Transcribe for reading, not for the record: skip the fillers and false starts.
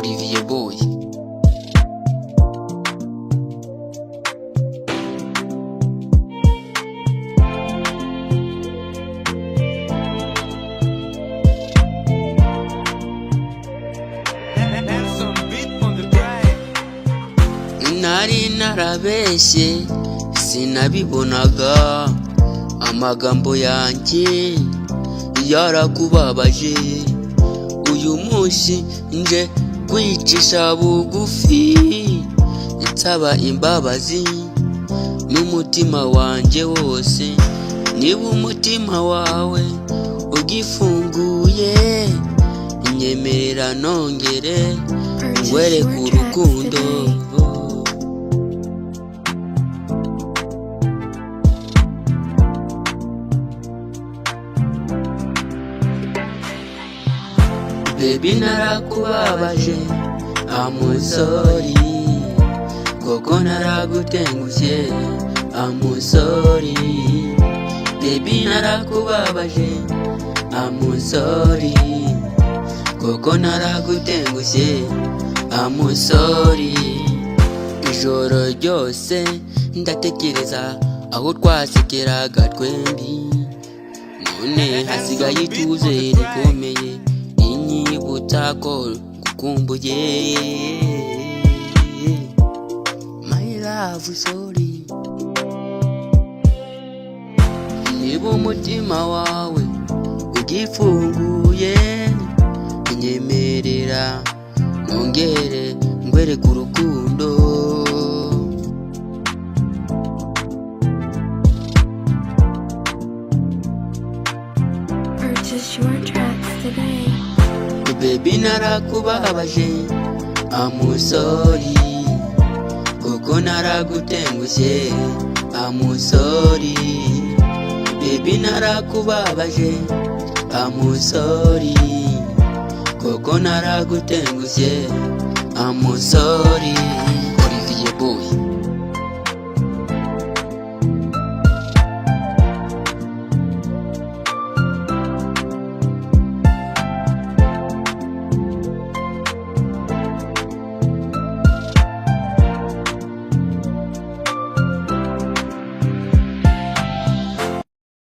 Olivier Boy. Nari narabeshye sinabibonaga, amagambo yanjye yarakubabaje. Uyu munsi nje kwicisha bugufi, nsaba imbabazi n'umutima wanjye wose. Niba umutima wawe ugifunguye, nyemerera nongere ngwereke urukundo. Baby narakubabaje, I'm sorry. Koko naragutengushye, I'm sorry. Baby narakubabaje, I'm sorry. Koko naragutengushye, I'm sorry. Ijoro ryose ndatekereza aho twasekeraga twembi, none hasigaye ituze rikomeye, inyibutako gukumbuye. My love sorry. Niba umutima wawe ugifunguye, nyemerera nongere ngwereke urukundo. Purchase your tracks today. Baby narakubabaje, I'm sorry. Koko naragutengushye, I'm sorry. Baby narakubabaje, I'm sorry. Koko naragutengushye, I'm sorry.